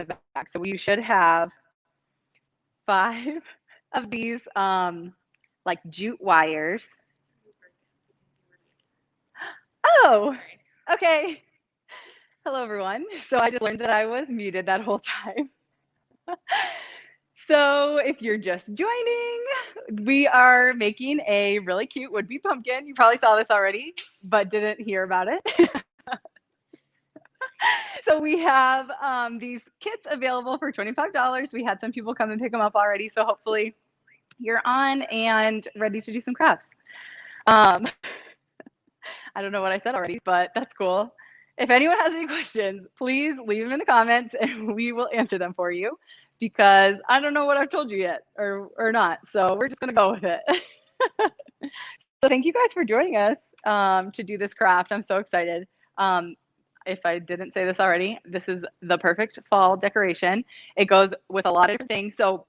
back. So we should have 5 of these like jute wires. Oh, okay. Hello, everyone. So I just learned that I was muted that whole time. So if you're just joining, we are making a really cute would-be pumpkin. You probably saw this already, but didn't hear about it. So we have these kits available for $25. We had some people come and pick them up already, so hopefully you're on and ready to do some crafts. Um, I don't know what I said already, but that's cool. If anyone has any questions, please leave them in the comments and we will answer them for you because I don't know what I've told you yet or not. So we're just going to go with it. So thank you guys for joining us to do this craft. I'm so excited. If I didn't say this already, this is the perfect fall decoration. It goes with a lot of different things. So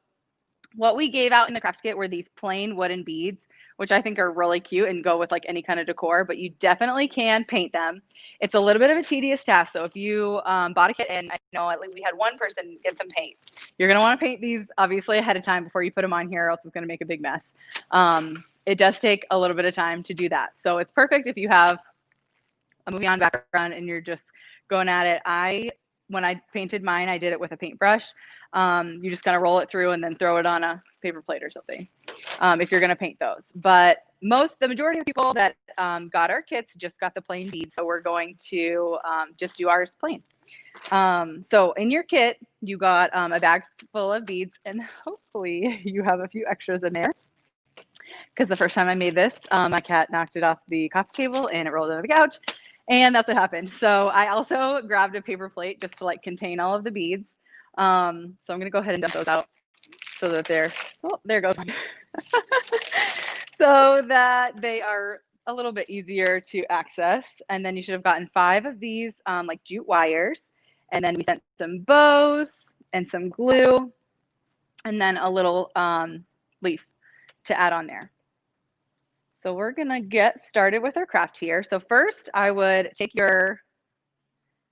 what we gave out in the craft kit were these plain wooden beads, which I think are really cute and go with like any kind of decor, but you definitely can paint them. It's a little bit of a tedious task. So if you bought a kit, and I know at least we had one person get some paint, you're going to want to paint these obviously ahead of time before you put them on here, or else it's going to make a big mess. It does take a little bit of time to do that. So it's perfect if you have a movie on background and you're just going at it. When I painted mine, I did it with a paintbrush. You just kind of roll it through and then throw it on a paper plate or something if you're going to paint those. But the majority of people that got our kits just got the plain beads. So we're going to just do ours plain. So in your kit, you got a bag full of beads, and hopefully you have a few extras in there. Because the first time I made this, my cat knocked it off the coffee table and it rolled over the couch. And that's what happened. So I also grabbed a paper plate just to like contain all of the beads. So I'm going to go ahead and dump those out so that there goes one. So that they are a little bit easier to access. And then you should have gotten 5 of these like jute wires. And then we sent some bows and some glue and then a little leaf to add on there. So we're going to get started with our craft here. So first I would take your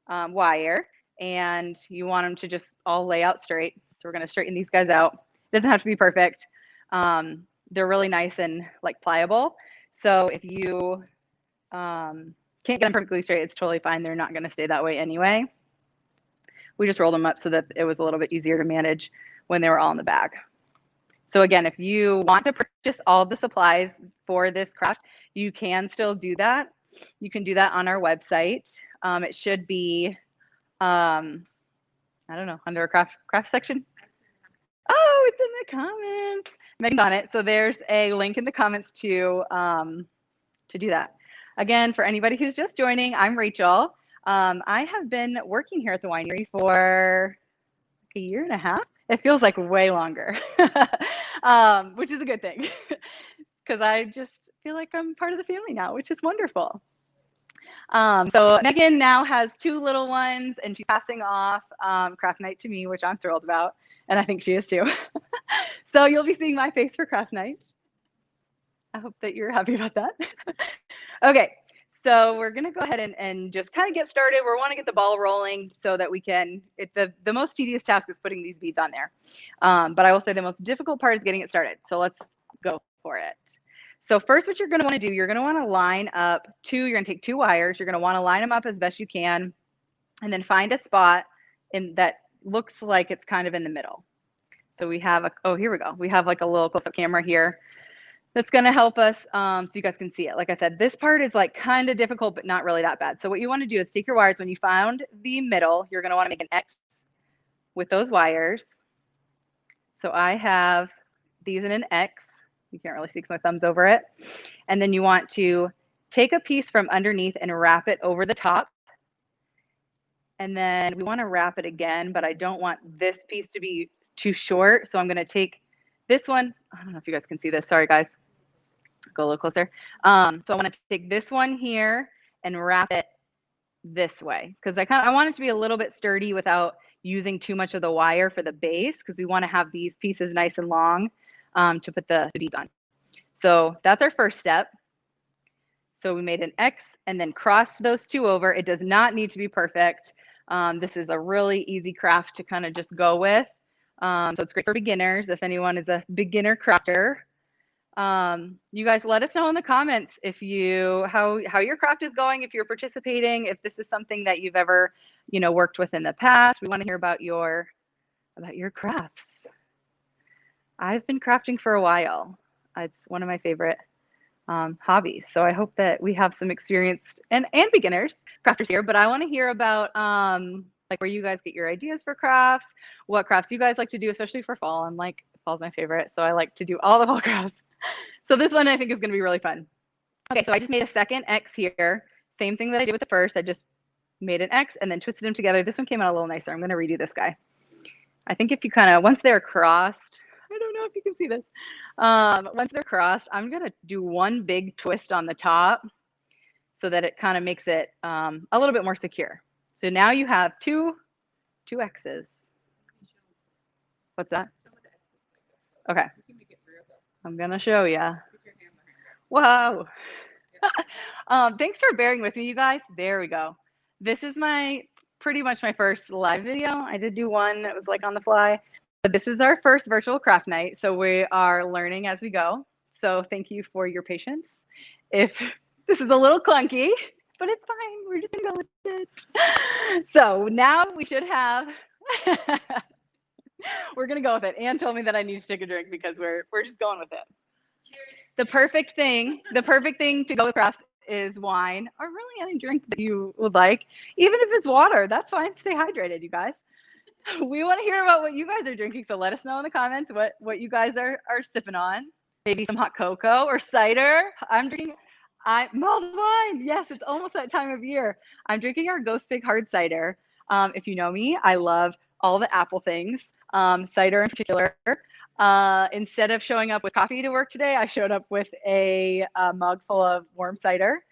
wire and you want them to just all lay out straight. So we're going to straighten these guys out. It doesn't have to be perfect. They're really nice and like pliable. So if you can't get them perfectly straight, it's totally fine. They're not going to stay that way anyway. We just rolled them up so that it was a little bit easier to manage when they were all in the bag. So again, if you want to purchase all of the supplies for this craft, you can still do that. You can do that on our website. It should be, I don't know, under a craft section. Oh, it's in the comments. Megan's on it. So there's a link in the comments to do that. Again, for anybody who's just joining, I'm Rachel. I have been working here at the winery for a year and a half. It feels like way longer, which is a good thing because I just feel like I'm part of the family now, which is wonderful. So Megan now has 2 little ones and she's passing off craft night to me, which I'm thrilled about. And I think she is too. So you'll be seeing my face for craft night. I hope that you're happy about that. Okay. So we're going to go ahead and just kind of get started. We want to get the ball rolling so that we can, the most tedious task is putting these beads on there. But I will say the most difficult part is getting it started. So let's go for it. So first what you're going to want to do, you're going to want to line up you're going to take 2 wires. You're going to want to line them up as best you can and then find a spot that looks like it's kind of in the middle. So we have, here we go. We have like a little close-up camera here. That's going to help us so you guys can see it. Like I said, this part is like kind of difficult, but not really that bad. So what you want to do is take your wires. When you found the middle, you're going to want to make an X with those wires. So I have these in an X. You can't really see because my thumb's over it. And then you want to take a piece from underneath and wrap it over the top. And then we want to wrap it again, but I don't want this piece to be too short. So I'm going to take this one. I don't know if you guys can see this. Sorry, guys. Go a little closer. So I want to take this one here and wrap it this way because I want it to be a little bit sturdy without using too much of the wire for the base because we want to have these pieces nice and long to put the beads on. So that's our first step. So we made an X and then crossed those 2 over. It does not need to be perfect. This is a really easy craft to kind of just go with. So it's great for beginners if anyone is a beginner crafter. You guys let us know in the comments if how your craft is going, if you're participating, if this is something that you've ever, worked with in the past. We want to hear about your crafts. I've been crafting for a while. It's one of my favorite hobbies. So I hope that we have some experienced and beginners crafters here, but I want to hear about like where you guys get your ideas for crafts, what crafts you guys like to do, especially for fall. I'm like, fall's my favorite, so I like to do all the fall crafts. So this one I think is going to be really fun. Okay, so I just made a second X here. Same thing that I did with the first. I just made an X and then twisted them together. This one came out a little nicer. I'm going to redo this guy. I think if you once they're crossed, I don't know if you can see this. Once they're crossed, I'm going to do one big twist on the top so that it kind of makes it a little bit more secure. So now you have two X's. What's that? Okay. I'm going to show you. Whoa. Thanks for bearing with me, you guys. There we go. This is pretty much my first live video. I did do one that was like on the fly, but this is our first virtual craft night. So we are learning as we go. So thank you for your patience. If this is a little clunky, but it's fine. We're just gonna go with it. So now we should have, we're gonna go with it. Anne told me that I need to take a drink because we're just going with it. The perfect thing to go with crafts is wine or really any drink that you would like. Even if it's water, that's fine. Stay hydrated, you guys. We want to hear about what you guys are drinking, so let us know in the comments what you guys are sipping on. Maybe some hot cocoa or cider. I'm drinking mulled wine. Yes, it's almost that time of year. I'm drinking our Ghost Pig hard cider. If you know me, I love all the apple things, cider in particular. Instead of showing up with coffee to work today, I showed up with a mug full of warm cider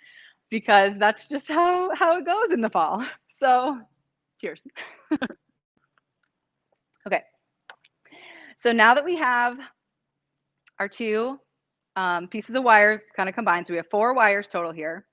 because that's just how it goes in the fall. So cheers. Okay. So now that we have our two pieces of wire kind of combined, so we have 4 wires total here.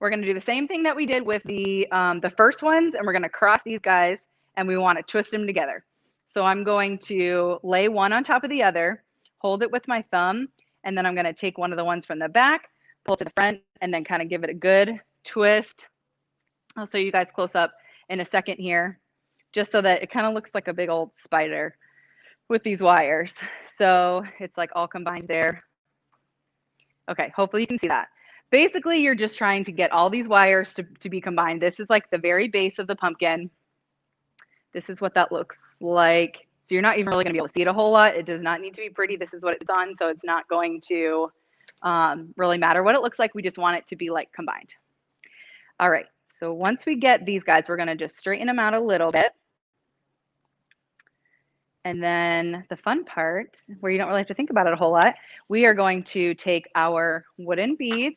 We're going to do the same thing that we did with the first ones, and we're going to cross these guys, and we want to twist them together. So I'm going to lay one on top of the other, hold it with my thumb, and then I'm going to take one of the ones from the back, pull it to the front, and then kind of give it a good twist. I'll show you guys close up in a second here, just so that it kind of looks like a big old spider with these wires. So it's like all combined there. Okay, hopefully you can see that. Basically, you're just trying to get all these wires to be combined. This is like the very base of the pumpkin. This is what that looks like. So you're not even really going to be able to see it a whole lot. It does not need to be pretty. This is what it's on, so it's not going to really matter what it looks like. We just want it to be like combined. All right, so once we get these guys, we're going to just straighten them out a little bit. And then the fun part, where you don't really have to think about it a whole lot, we are going to take our wooden beads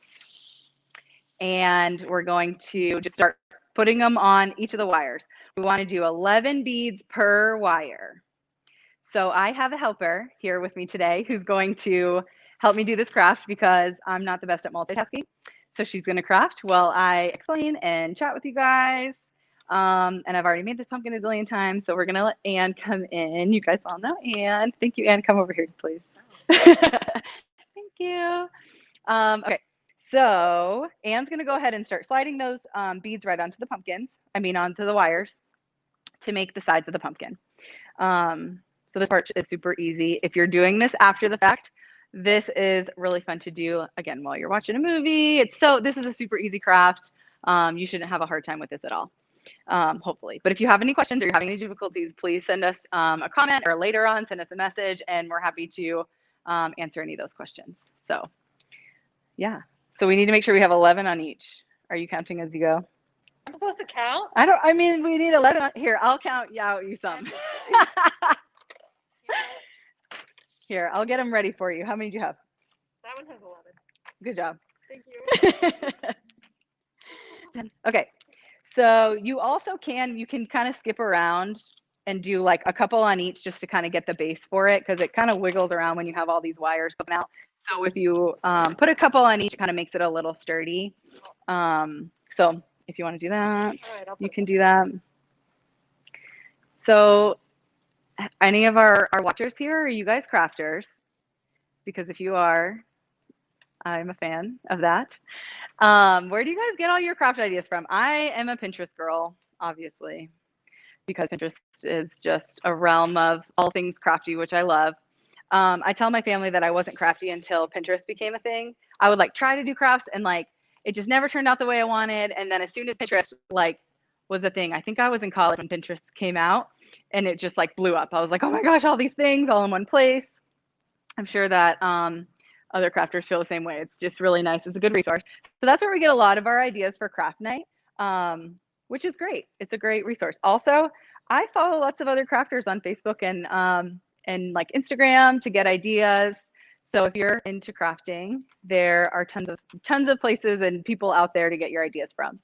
and we're going to just start putting them on each of the wires. We want to do 11 beads per wire. So I have a helper here with me today who's going to help me do this craft because I'm not the best at multitasking. So she's going to craft while I explain and chat with you guys. And I've already made this pumpkin a zillion times, so we're going to let Anne come in. You guys all know Anne. Thank you, Anne. Come over here, please. Thank you. Okay, so Anne's going to go ahead and start sliding those beads right onto the pumpkins. Onto the wires to make the sides of the pumpkin. So this part is super easy. If you're doing this after the fact, this is really fun to do, again, while you're watching a movie. This is a super easy craft. You shouldn't have a hard time with this at all. Hopefully. But if you have any questions or you're having any difficulties, please send us a comment or later on send us a message and we're happy to answer any of those questions. So yeah. So we need to make sure we have 11 on each. Are you counting as you go? I'm supposed to count? We need 11 here. I'll count you some. Here, I'll get them ready for you. How many do you have? That one has 11. Good job. Thank you. Okay. So you can kind of skip around and do like a couple on each just to kind of get the base for it because it kind of wiggles around when you have all these wires coming out. So if you put a couple on each, it kind of makes it a little sturdy. So if you want to do that, All right, I'll you put can it do that. So any of our watchers here, are you guys crafters? Because if you are, I'm a fan of that. Where do you guys get all your craft ideas from? I am a Pinterest girl, obviously, because Pinterest is just a realm of all things crafty, which I love. I tell my family that I wasn't crafty until Pinterest became a thing. I would like try to do crafts and like it just never turned out the way I wanted. And then as soon as Pinterest like was a thing, I think I was in college when Pinterest came out and it just like blew up. I was like, oh my gosh, all these things all in one place. I'm sure that other crafters feel the same way. It's just really nice. It's a good resource. So that's where we get a lot of our ideas for craft night, which is great. It's a great resource. Also, I follow lots of other crafters on Facebook and like Instagram to get ideas. So if you're into crafting, there are tons of places and people out there to get your ideas from.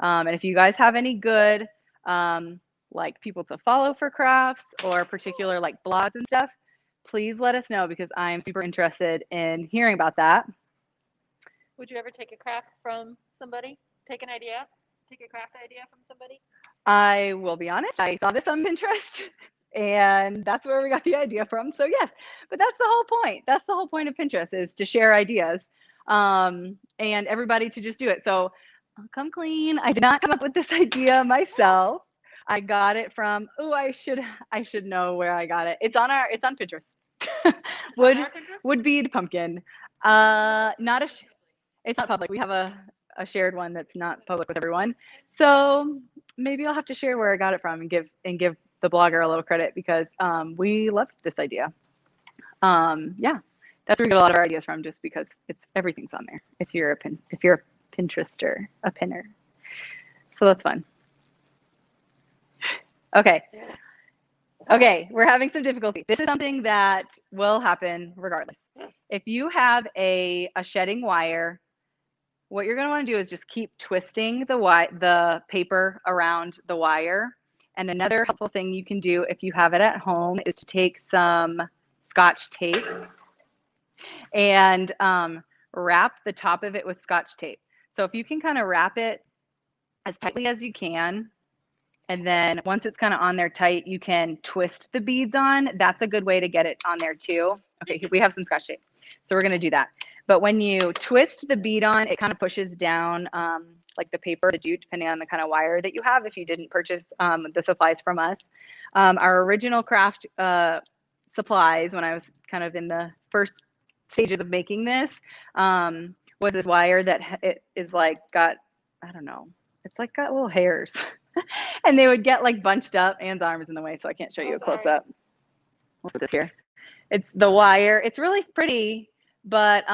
And if you guys have any good like people to follow for crafts or particular like blogs and stuff, please let us know because I'm super interested in hearing about that. Would you ever take a craft from somebody? Take an idea? Take a craft idea from somebody? I will be honest, I saw this on Pinterest and that's where we got the idea from. So yes, but that's the whole point. That's the whole point of Pinterest is to share ideas and everybody to just do it. So I'll come clean. I did not come up with this idea myself. I got it from, oh, I should know where I got it. It's on Pinterest. Wood bead pumpkin. Not a it's not public. We have a shared one that's not public with everyone. So maybe I'll have to share where I got it from and give the blogger a little credit because we loved this idea. Yeah, that's where we get a lot of our ideas from, just because everything's on there. If you're a Pinterester, a pinner, so that's fun. Okay. Okay, we're having some difficulty. This is something that will happen regardless. If you have a shedding wire, what you're going to want to do is just keep twisting the paper around the wire. And another helpful thing you can do if you have it at home is to take some Scotch tape and wrap the top of it with Scotch tape. So if you can kind of wrap it as tightly as you can, and then once it's kind of on there tight, you can twist the beads on. That's a good way to get it on there too. Okay, we have some Scotch tape. So we're going to do that. But when you twist the bead on, it kind of pushes down like the paper, the jute, depending on the kind of wire that you have if you didn't purchase the supplies from us. Our original craft supplies, when I was kind of in the first stages of making this, was this wire that it is like got, I don't know, it's like got little hairs. And they would get like bunched up. Anne's arm is in the way, so I can't show you a close up. We'll put this here. It's the wire. It's really pretty, but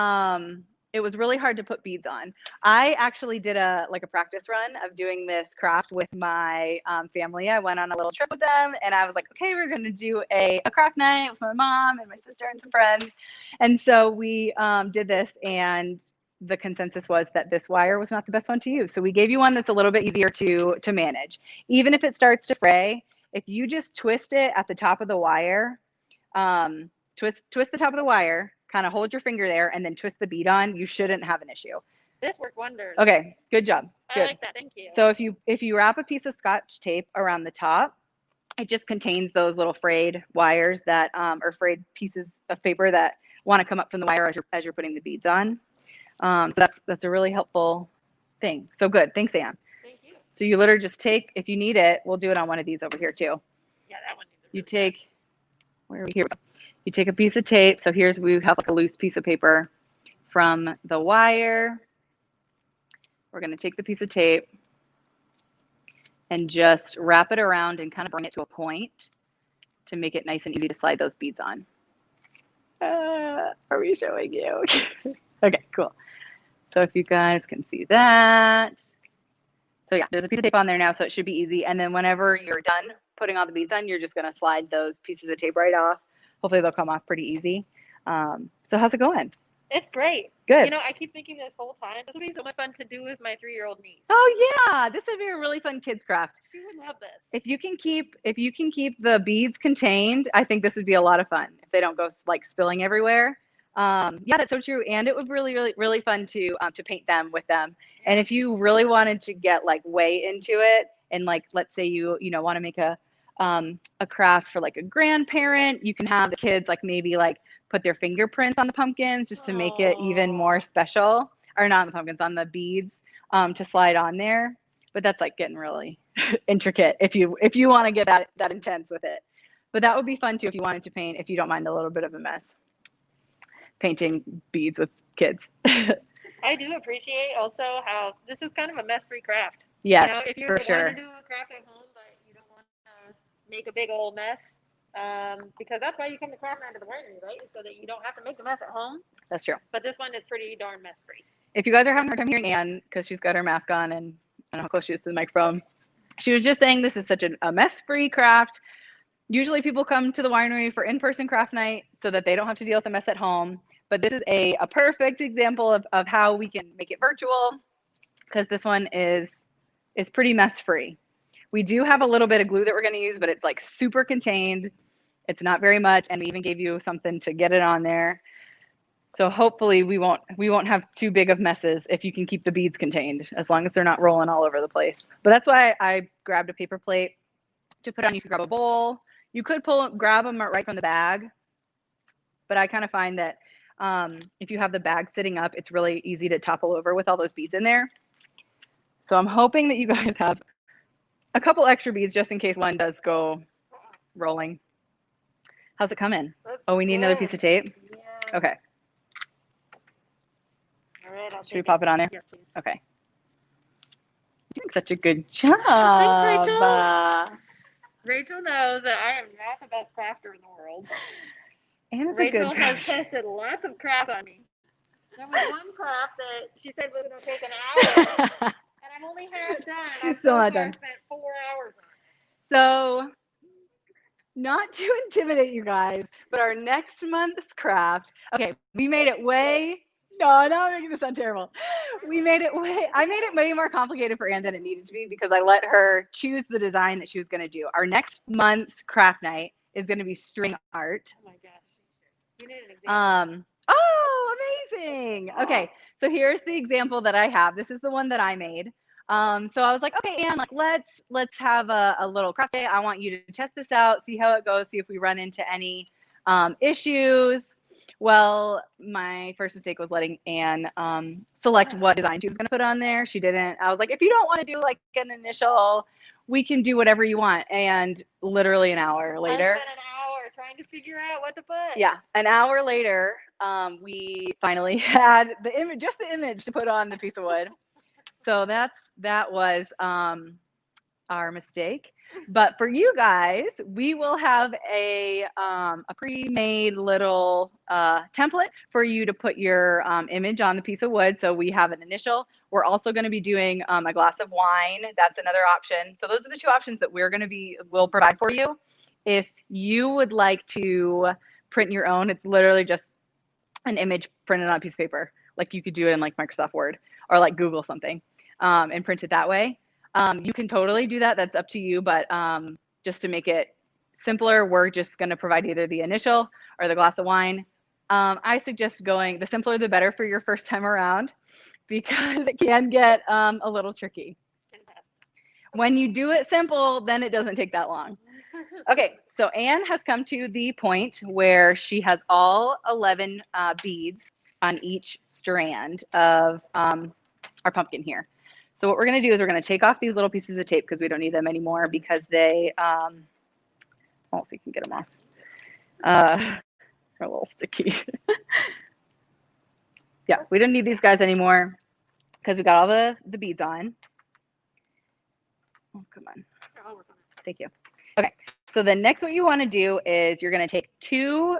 it was really hard to put beads on. I actually did a practice run of doing this craft with my family. I went on a little trip with them, and I was like, okay, we're going to do a craft night with my mom and my sister and some friends. And so we did this, and the consensus was that this wire was not the best one to use. So we gave you one that's a little bit easier to manage. Even if it starts to fray, if you just twist it at the top of the wire, twist the top of the wire, kind of hold your finger there, and then twist the bead on, you shouldn't have an issue. This worked wonders. Okay, good job. Good. I like that. Thank you. So if you wrap a piece of Scotch tape around the top, it just contains those little frayed wires that or frayed pieces of paper that want to come up from the wire as you're putting the beads on. So that's a really helpful thing. So good. Thanks, Anne. Thank you. So you literally just take, if you need it, we'll do it on one of these over here too. Yeah, that one needs a You take, where are we here? You take a piece of tape. So we have like a loose piece of paper from the wire. We're going to take the piece of tape and just wrap it around and kind of bring it to a point to make it nice and easy to slide those beads on. Are we showing you? Okay, cool. So if you guys can see that. So yeah, there's a piece of tape on there now, so it should be easy. And then whenever you're done putting all the beads on, you're just going to slide those pieces of tape right off. Hopefully they'll come off pretty easy. So how's it going? It's great. Good. You know, I keep thinking this whole time, this would be so much fun to do with my 3-year-old niece. Oh yeah, this would be a really fun kids craft. She would love this. If you can keep the beads contained, I think this would be a lot of fun if they don't go like spilling everywhere. Yeah, that's so true. And it would be really, really, really fun to paint them with them. And if you really wanted to get like way into it, and like let's say you know want to make a craft for like a grandparent, you can have the kids like maybe like put their fingerprints on the pumpkins just to make it even more special, or not on the pumpkins, on the beads, to slide on there. But that's like getting really intricate if you want to get that intense with it. But that would be fun too if you wanted to paint, if you don't mind a little bit of a mess, painting beads with kids. I do appreciate also how this is kind of a mess-free craft. Yes, You know, if you're for wanting sure. to do a craft at home, but you don't want to make a big old mess, because that's why you come to craft night at the winery, right? So that you don't have to make a mess at home. That's true. But this one is pretty darn mess-free. If you guys are having a hard time hearing Anne because she's got her mask on and I don't know how close she is to the microphone, she was just saying this is such a mess-free craft. Usually people come to the winery for in-person craft night so that they don't have to deal with the mess at home. But this is a perfect example of how we can make it virtual, because this one is pretty mess-free. We do have a little bit of glue that we're going to use, but it's like super contained. It's not very much, and we even gave you something to get it on there. So hopefully we won't have too big of messes if you can keep the beads contained, as long as they're not rolling all over the place. But that's why I grabbed a paper plate to put on. You could grab a bowl. You could grab them right from the bag, but I kind of find that if you have the bag sitting up, it's really easy to topple over with all those beads in there. So I'm hoping that you guys have a couple extra beads just in case one does go rolling. How's it coming? Oh, we need another piece of tape? Yeah. Okay. All right, Should we pop it on there? Yes, please. Okay. You're doing such a good job. Thanks, Rachel. Rachel knows that I am not the best crafter in the world. Anna's Rachel a good has tested lots of crafts on me. There was one craft that she said was going to take an hour, and I'm only half done. She's still not done. Spent 4 hours on it. So, not to intimidate you guys, but our next month's craft, okay, we made it way, no, now I'm making this sound terrible. I made it way more complicated for Anne than it needed to be because I let her choose the design that she was going to do. Our next month's craft night is going to be string art. Oh my gosh. You need an example. Oh, amazing. Okay, so here's the example that I have. This is the one that I made. So I was like, okay, Anne, like let's have a little craft day. I want you to test this out, see how it goes, see if we run into any issues. Well, my first mistake was letting Anne select what design she was going to put on there. She didn't. I was like, if you don't want to do like an initial, we can do whatever you want. And literally an hour later. I spent an hour trying to figure out what to put. Yeah, an hour later, we finally had the image, just the image to put on the piece of wood. So that was our mistake. But for you guys, we will have a pre-made little template for you to put your image on the piece of wood. So we have an initial. We're also going to be doing a glass of wine. That's another option. So those are the two options that we'll provide for you. If you would like to print your own, it's literally just an image printed on a piece of paper. Like you could do it in like Microsoft Word or like Google something and print it that way. You can totally do that. That's up to you. But just to make it simpler, we're just going to provide either the initial or the glass of wine. I suggest going the simpler the better for your first time around because it can get a little tricky. When you do it simple, then it doesn't take that long. Okay, so Anne has come to the point where she has all 11 beads on each strand of our pumpkin here. So what we're going to do is we're going to take off these little pieces of tape because we don't need them anymore because they, oh, if we can get them off, they're a little sticky. Yeah, we don't need these guys anymore because we got all the beads on. Oh, come on. Thank you. Okay, so then next what you want to do is you're going to take two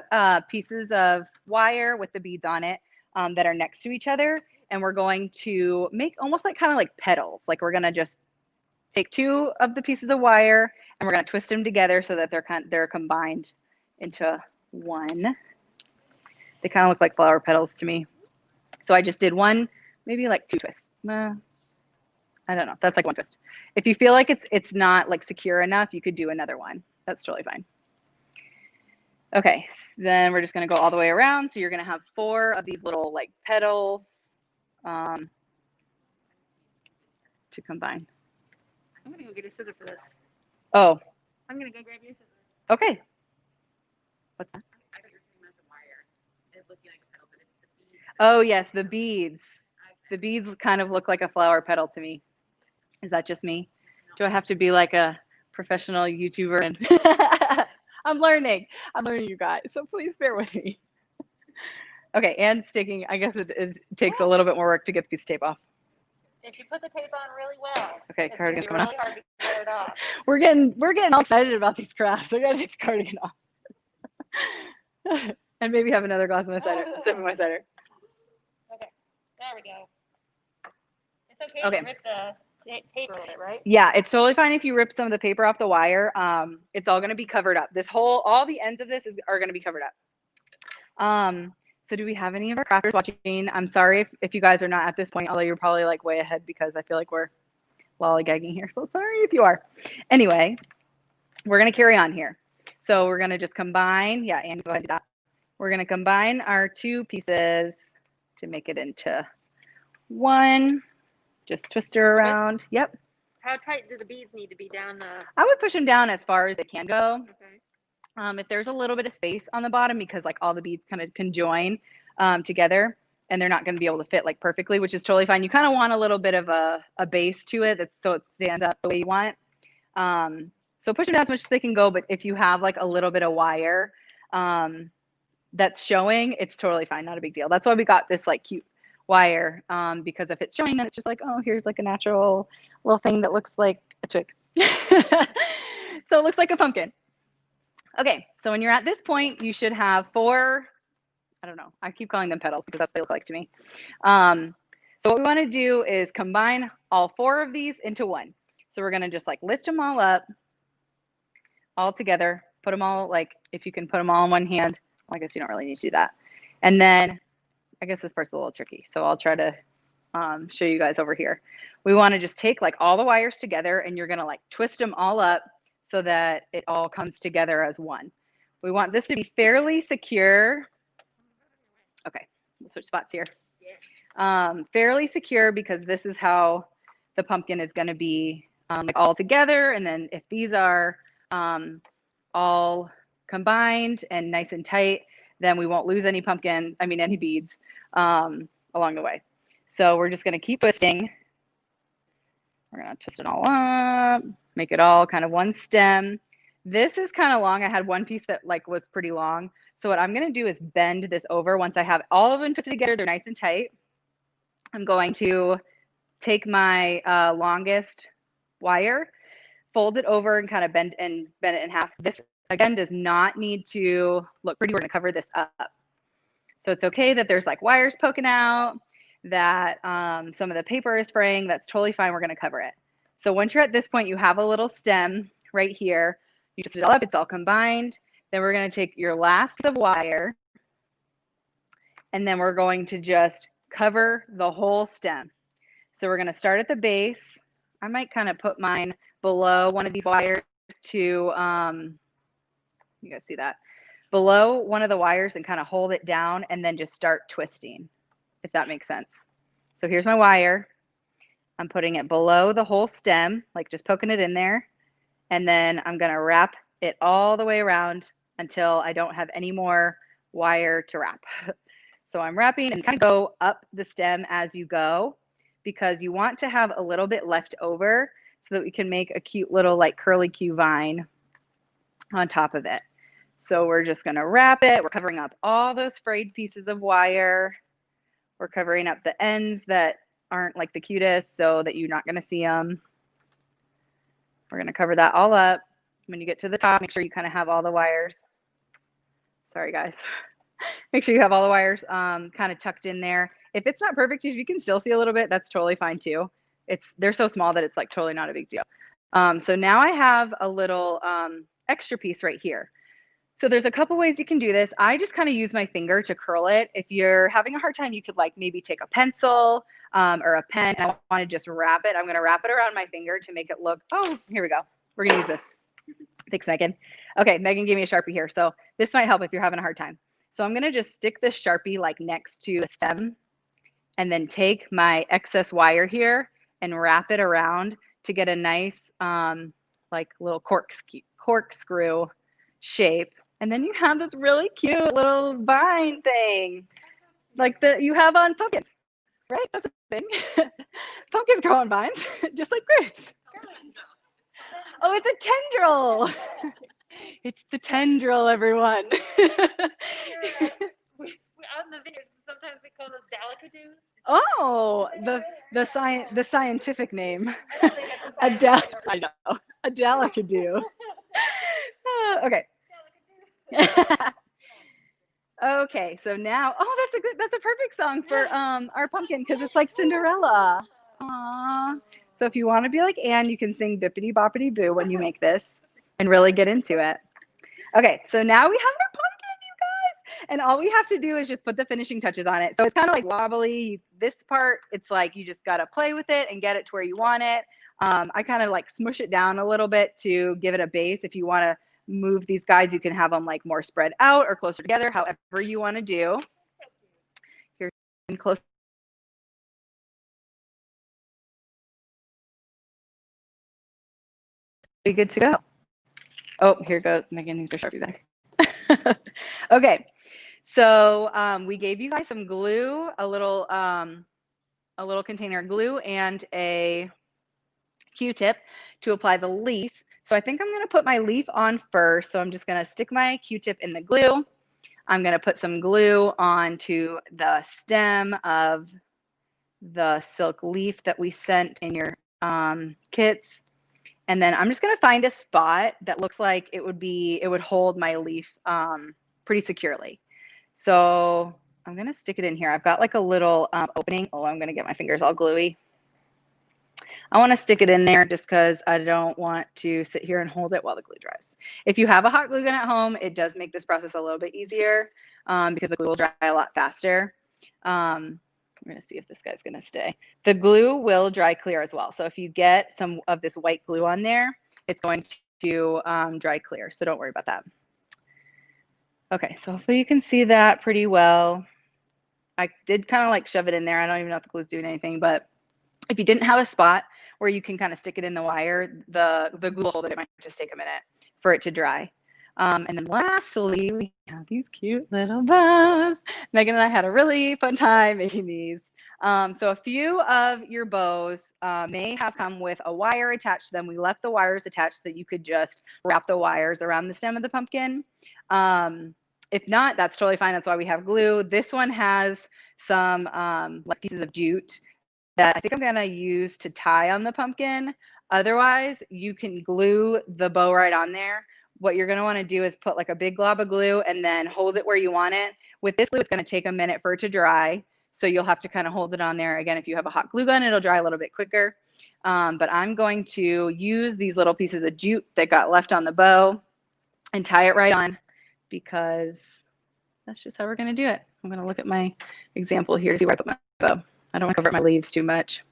pieces of wire with the beads on it that are next to each other, and we're going to make almost like kind of like petals. Like we're going to just take two of the pieces of wire and we're going to twist them together so that they're combined into one. They kind of look like flower petals to me. So I just did one, maybe like two twists. I don't know. That's like one twist. If you feel like it's not like secure enough, you could do another one. That's totally fine. Okay, then we're just going to go all the way around. So you're going to have 4 of these little like petals um, to combine. I'm gonna go get a scissor for this. Oh, I'm gonna go grab your scissors. okay. What's that? I thought you were talking about the wire. It looks like a petal, but it's the bead. Oh, yes, the beads. The beads kind of look like a flower petal to me. Is that just me? Do I have to be like a professional YouTuber? And I'm learning. I'm learning, you guys. So please bear with me. Okay, and sticking. I guess it takes a little bit more work to get the piece of tape off. If you put the tape on really well, Okay, it's gonna cardigan's be coming really off. hard to get it off. We're getting all excited about these crafts. I gotta take the cardigan off. And maybe have another glass of my cider. Sip of my cider. Okay, there we go. It's okay Okay. to rip the tape a little bit, right? Yeah, it's totally fine if you rip some of the paper off the wire. It's all gonna be covered up. All the ends of this are gonna be covered up. So do we have any of our crafters watching? I'm sorry if you guys are not at this point, although you're probably like way ahead because I feel like we're lollygagging here. So sorry if you are. Anyway, we're gonna carry on here. So we're gonna just combine. Yeah, and go ahead and do that. We're gonna combine our 2 pieces to make it into one. Just twist her around. Yep. How tight do the beads need to be down the? I would push them down as far as they can go. Okay. If there's a little bit of space on the bottom because like all the beads kind of can join together and they're not going to be able to fit like perfectly, which is totally fine. You kind of want a little bit of a base to it so it stands up the way you want. So push them down as much as they can go, but if you have like a little bit of wire that's showing, it's totally fine, not a big deal. That's why we got this like cute wire because if it's showing, then it's just like, oh, here's like a natural little thing that looks like a twig. So it looks like a pumpkin. Okay, so when you're at this point, you should have 4, I don't know, I keep calling them petals because that's what they look like to me. So what we want to do is combine all 4 of these into one. So we're going to just like lift them all up all together, put them all like, if you can put them all in one hand, well, I guess you don't really need to do that. And then I guess this part's a little tricky, so I'll try to show you guys over here. We want to just take like all the wires together and you're going to like twist them all up so that it all comes together as one. We want this to be fairly secure. Okay, we'll switch spots here. Fairly secure because this is how the pumpkin is going to be like all together. And then if these are all combined and nice and tight, then we won't lose any any beads along the way. So we're just going to keep twisting. We're going to twist it all up, make it all kind of one stem. This is kind of long. I had one piece that like was pretty long. So what I'm going to do is bend this over. Once I have all of them twisted together, they're nice and tight. I'm going to take my longest wire, fold it over and kind of bend it in half. This again does not need to look pretty. We're going to cover this up. So it's okay that there's like wires poking out, that some of the paper is fraying. That's totally fine. We're going to cover it. So once you're at this point, you have a little stem right here. You twist it all up. It's all combined. Then we're going to take your last piece of wire, and then we're going to just cover the whole stem. So we're going to start at the base. I might kind of put mine below one of these wires to, you guys see that? Below one of the wires and kind of hold it down and then just start twisting, if that makes sense. So here's my wire. I'm putting it below the whole stem, like just poking it in there. And then I'm going to wrap it all the way around until I don't have any more wire to wrap. So I'm wrapping and kind of go up the stem as you go because you want to have a little bit left over so that we can make a cute little like curly Q vine on top of it. So we're just going to wrap it. We're covering up all those frayed pieces of wire. We're covering up the ends that aren't like the cutest so that you're not going to see them. We're going to cover that all up. When you get to the top, make sure you kind of have all the wires. Sorry, guys. Make sure you have all the wires kind of tucked in there. If it's not perfect, if you can still see a little bit, that's totally fine too. They're so small that it's like totally not a big deal. So now I have a little extra piece right here. So there's a couple ways you can do this. I just kind of use my finger to curl it. If you're having a hard time, you could like maybe take a pencil or a pen and I want to just wrap it. I'm going to wrap it around my finger to make it look, oh, here we go. We're going to use this. Thanks, Megan. Okay, Megan gave me a Sharpie here, so this might help if you're having a hard time. So I'm gonna just stick this Sharpie like next to the stem and then take my excess wire here and wrap it around to get a nice like little corkscrew shape. And then you have this really cute little vine thing like that you have on pumpkins, right? That's a thing. Pumpkins grow on vines, just like grapes. Oh, it's a tendril. It's the tendril, everyone. We out in the vineyard. Sometimes we call those delicadoos. Oh, the scientific name. I don't think it's a A del scientific I know. A delicadoo. Okay. Okay, so now, oh, that's a perfect song for our pumpkin because it's like Cinderella. Aww. So if you want to be like Anne, you can sing Bippity Boppity Boo when you make this and really get into it. Okay, so now we have our pumpkin, you guys. And all we have to do is just put the finishing touches on it. So it's kind of like wobbly. This part, it's like you just got to play with it and get it to where you want it. I kind of like smush it down a little bit to give it a base. If you want to move these guys, you can have them like more spread out or closer together, however you want to do. Here's close. Be good to go. Oh, here goes Megan needs her Sharpie back. Okay, so we gave you guys some glue, a little container of glue and a Q-tip to apply the leaf. So I think I'm going to put my leaf on first. So I'm just going to stick my Q-tip in the glue. I'm going to put some glue onto the stem of the silk leaf that we sent in your kits. And then I'm just going to find a spot that looks like it would hold my leaf pretty securely. So I'm going to stick it in here. I've got like a little opening. Oh, I'm going to get my fingers all gluey. I want to stick it in there just because I don't want to sit here and hold it while the glue dries. If you have a hot glue gun at home, it does make this process a little bit easier because the glue will dry a lot faster. I'm going to see if this guy's going to stay. The glue will dry clear as well. So if you get some of this white glue on there, it's going to dry clear. So don't worry about that. Okay, so hopefully you can see that pretty well. I did kind of like shove it in there. I don't even know if the glue's doing anything, but if you didn't have a spot where you can kind of stick it in the wire, the glue will hold it. It might just take a minute for it to dry. And then lastly, we have these cute little bows. Megan and I had a really fun time making these. So a few of your bows may have come with a wire attached to them. We left the wires attached so that you could just wrap the wires around the stem of the pumpkin. If not, that's totally fine. That's why we have glue. This one has some like pieces of jute that I think I'm gonna use to tie on the pumpkin. Otherwise, you can glue the bow right on there. What you're gonna wanna do is put like a big glob of glue and then hold it where you want it. With this glue, it's gonna take a minute for it to dry. So you'll have to kind of hold it on there. Again, if you have a hot glue gun, it'll dry a little bit quicker. But I'm going to use these little pieces of jute that got left on the bow and tie it right on because that's just how we're gonna do it. I'm gonna look at my example here to see where I put my bow. I don't want to cover my leaves too much.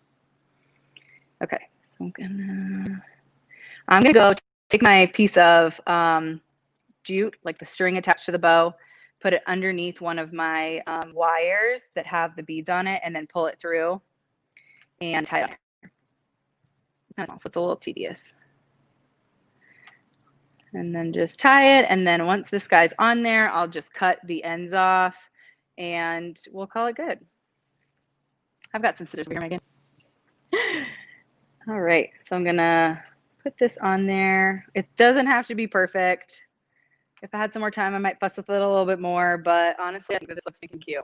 Okay, so I'm gonna go take my piece of jute, like the string attached to the bow, put it underneath one of my wires that have the beads on it, and then pull it through and tie it on. So it's a little tedious. And then just tie it, and then once this guy's on there, I'll just cut the ends off, and we'll call it good. I've got some scissors here, Megan. All right, so I'm gonna put this on there. It doesn't have to be perfect. If I had some more time, I might fuss with it a little bit more, but honestly, I think this looks stinking cute.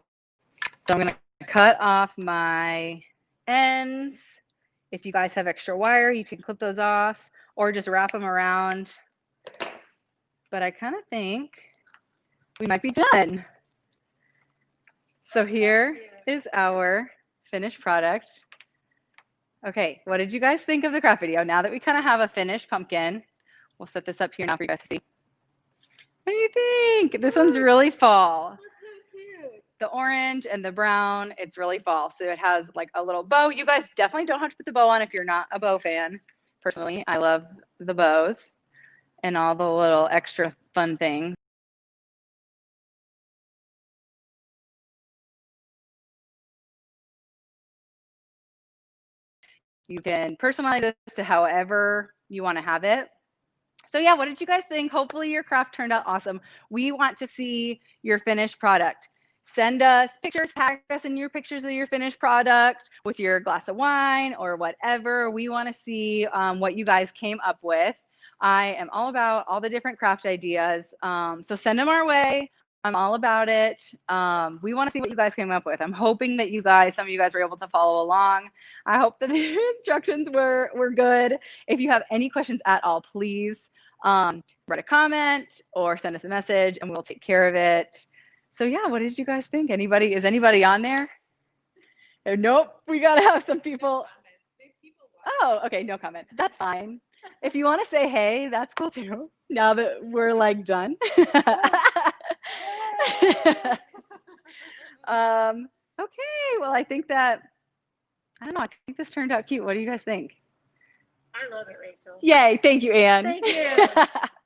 So I'm gonna cut off my ends. If you guys have extra wire, you can clip those off or just wrap them around. But I kind of think we might be done. So here is our finished product. Okay, what did you guys think of the craft video? Now that we kind of have a finished pumpkin, we'll set this up here now for you guys to see. What do you think? This one's really fall. That's so cute. The orange and the brown, it's really fall. So it has like a little bow. You guys definitely don't have to put the bow on if you're not a bow fan. Personally, I love the bows. and all the little extra fun things. You can personalize this to however you want to have it. So yeah, what did you guys think? Hopefully your craft turned out awesome. We want to see your finished product. Send us pictures, tag us in your pictures of your finished product with your glass of wine or whatever. We want to see what you guys came up with. I am all about all the different craft ideas. So send them our way. I'm all about it. We want to see what you guys came up with. I'm hoping that some of you guys were able to follow along. I hope that the instructions were good. If you have any questions at all, please write a comment or send us a message and we'll take care of it. So yeah, what did you guys think? Is anybody on there? Nope, we gotta have some people. Oh, okay, no comments. That's fine. If you want to say hey, that's cool too. Now that we're like done. Okay, well, I don't know, I think this turned out cute. What do you guys think? I love it, Rachel. Yay, thank you, Anne. Thank you.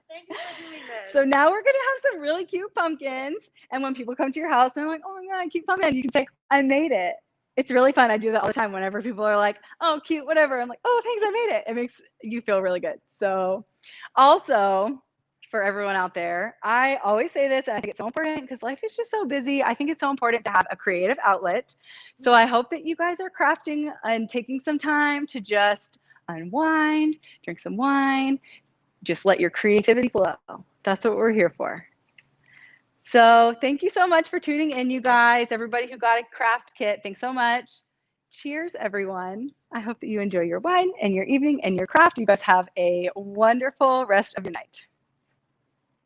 Thank you for doing this. So now we're gonna have some really cute pumpkins. And when people come to your house and they're like, oh my God, cute pumpkin, you can say, I made it. It's really fun. I do that all the time whenever people are like, oh, cute, whatever. I'm like, oh, thanks, I made it. It makes you feel really good. So also, for everyone out there, I always say this, and I think it's so important because life is just so busy. I think it's so important to have a creative outlet. So I hope that you guys are crafting and taking some time to just unwind, drink some wine, just let your creativity flow. That's what we're here for. So thank you so much for tuning in, you guys. Everybody who got a craft kit, thanks so much. Cheers, everyone. I hope that you enjoy your wine and your evening and your craft. You guys have a wonderful rest of your night.